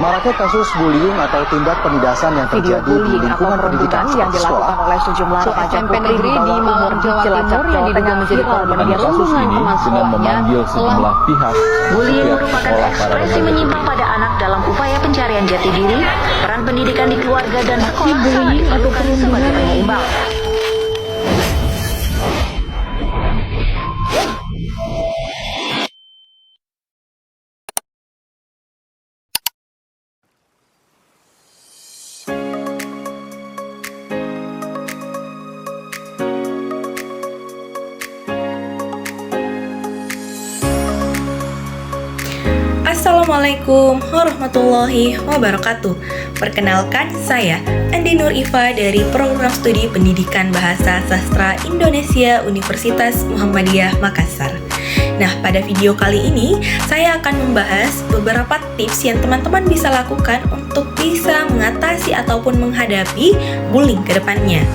Maraknya kasus bullying atau tindak penindasan yang Video terjadi di bullying atau lingkungan pendidikan perundungan yang seperti sekolah. dilakukan oleh sejumlah remaja SMP putri di negeri di bawah umur Malang, di Jawa Cilacap, Timur yang Jawa diduga Tengah menjadi viral korban media kasus sosial. ini dengan memanggil sejumlah pihak. Bullying Pihak merupakan sekolah para ekspresi remaja menyimpang pada anak dalam upaya pencarian jati diri. Peran pendidikan di keluarga dan sekolah sangat diperlukan sebagai penyeimbang. Assalamualaikum warahmatullahi wabarakatuh. Perkenalkan, saya Andi Nur Iva dari Program Studi Pendidikan Bahasa Sastra Indonesia Universitas Muhammadiyah Makassar. Nah, pada video kali ini saya akan membahas beberapa tips yang teman-teman bisa lakukan untuk bisa mengatasi ataupun menghadapi bullying ke depannya.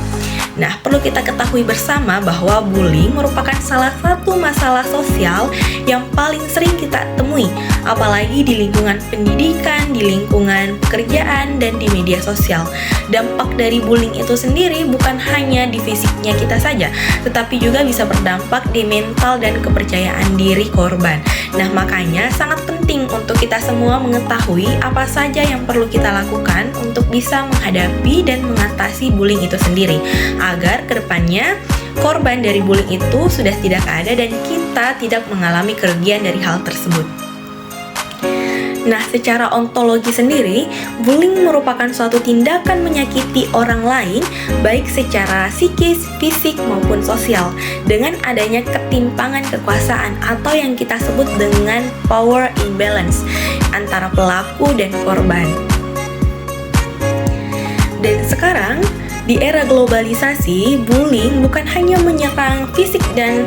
Nah, perlu kita ketahui bersama bahwa bullying merupakan salah satu masalah sosial yang paling sering kita temui, apalagi di lingkungan pendidikan, di lingkungan pekerjaan, dan di media sosial. Dampak dari bullying itu sendiri bukan hanya di fisiknya kita saja, tetapi juga bisa berdampak di mental dan kepercayaan diri korban. Nah, makanya sangat penting untuk kita semua mengetahui apa saja yang perlu kita lakukan untuk bisa menghadapi dan mengatasi bullying itu sendiri, agar kedepannya korban dari bullying itu sudah tidak ada dan kita tidak mengalami kerugian dari hal tersebut. Nah, secara ontologi sendiri, bullying merupakan suatu tindakan menyakiti orang lain, baik secara psikis, fisik, maupun sosial, dengan adanya ketimpangan kekuasaan atau yang kita sebut dengan power imbalance antara pelaku dan korban. Dan sekarang, di era globalisasi, bullying bukan hanya menyerang fisik dan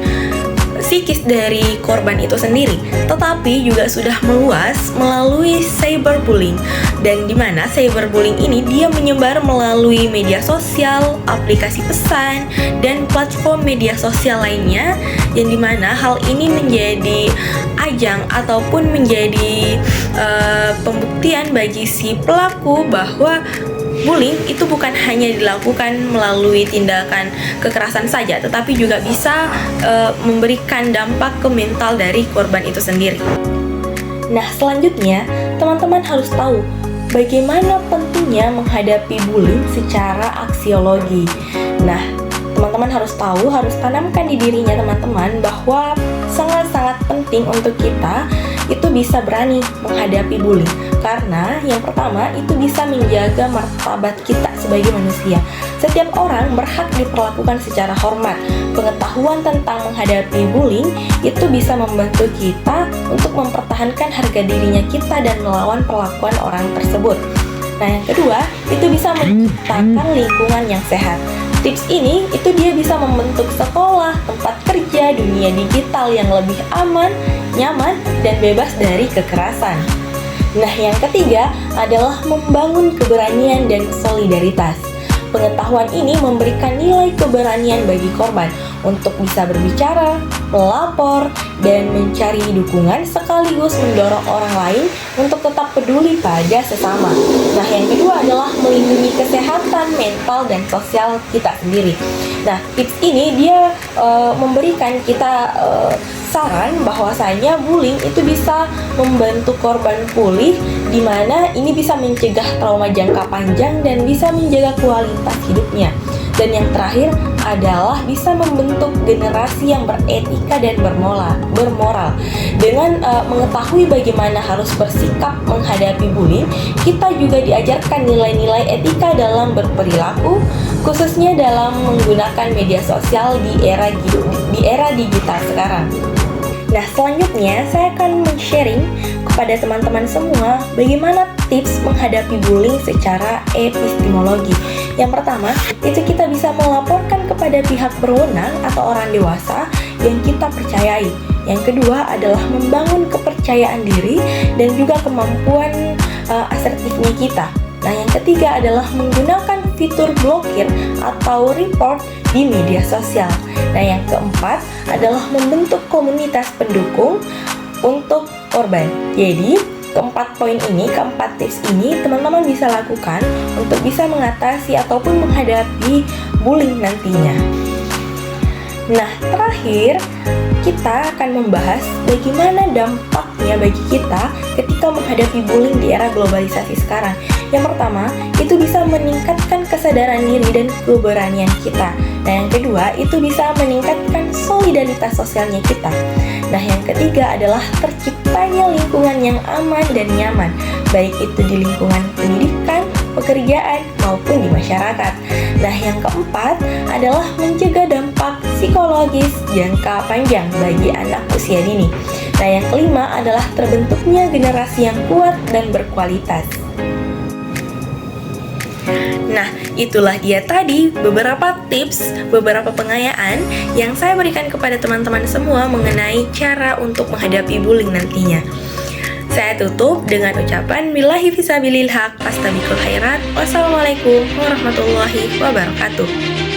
psikis dari korban itu sendiri, tetapi juga sudah meluas melalui cyberbullying. Dan di mana cyberbullying ini dia menyebar melalui media sosial, aplikasi pesan, dan platform media sosial lainnya, yang dimana hal ini menjadi ajang ataupun menjadi pembuktian bagi si pelaku bahwa bullying itu bukan hanya dilakukan melalui tindakan kekerasan saja, tetapi juga bisa memberikan dampak ke mental dari korban itu sendiri. Nah, selanjutnya, teman-teman harus tahu bagaimana pentingnya menghadapi bullying secara aksiologi. Nah, teman-teman harus tahu, harus tanamkan di dirinya teman-teman bahwa sangat-sangat penting untuk kita itu bisa berani menghadapi bullying. Karena yang pertama itu bisa menjaga martabat kita sebagai manusia. Setiap orang berhak diperlakukan secara hormat. Pengetahuan tentang menghadapi bullying itu bisa membantu kita untuk mempertahankan harga dirinya kita dan melawan perlakuan orang tersebut. Nah, yang kedua, itu bisa menciptakan lingkungan yang sehat. Tips ini itu dia bisa membentuk sekolah, tempat kerja, dunia digital yang lebih aman, nyaman, dan bebas dari kekerasan. Nah, yang ketiga adalah membangun keberanian dan solidaritas. Pengetahuan ini memberikan nilai keberanian bagi korban untuk bisa berbicara, melapor, dan mencari dukungan sekaligus mendorong orang lain untuk tetap peduli pada sesama. Nah, yang kedua adalah melindungi kesehatan mental dan sosial kita sendiri. Nah, tips ini dia memberikan kita saran bahwasanya bullying itu bisa membantu korban pulih, di mana ini bisa mencegah trauma jangka panjang dan bisa menjaga kualitas hidupnya. Dan yang terakhir adalah bisa membentuk generasi yang beretika dan bermoral. Dengan mengetahui bagaimana harus bersikap menghadapi bullying, kita juga diajarkan nilai-nilai etika dalam berperilaku, khususnya dalam menggunakan media sosial di era digital sekarang. Nah, selanjutnya saya akan men-sharing kepada teman-teman semua bagaimana tips menghadapi bullying secara epistemologi. Yang pertama, itu kita bisa melaporkan kepada pihak berwenang atau orang dewasa yang kita percayai. Yang kedua adalah membangun kepercayaan diri dan juga kemampuan asertifnya kita. Nah, yang ketiga adalah menggunakan fitur blokir atau report di media sosial. Nah, yang keempat adalah membentuk komunitas pendukung untuk korban. Jadi, keempat tips ini teman-teman bisa lakukan untuk bisa mengatasi ataupun menghadapi bullying nantinya. Nah, terakhir kita akan membahas bagaimana dampaknya bagi kita ketika menghadapi bullying di era globalisasi sekarang. Yang pertama, itu bisa meningkatkan kesadaran diri dan keberanian kita. Nah, yang kedua, itu bisa meningkatkan solidaritas sosialnya kita. Nah, yang ketiga adalah terciptanya lingkungan yang aman dan nyaman, baik itu di lingkungan pendidikan, pekerjaan, maupun di masyarakat. Nah, yang keempat adalah mencegah dampak psikologis jangka panjang bagi anak usia dini. Nah, yang kelima adalah terbentuknya generasi yang kuat dan berkualitas. Nah, itulah dia tadi beberapa tips, beberapa pengayaan yang saya berikan kepada teman-teman semua mengenai cara untuk menghadapi bullying nantinya. Saya tutup dengan ucapan billahi fisabilil haq, astabiqul khairat, wassalamualaikum warahmatullahi wabarakatuh.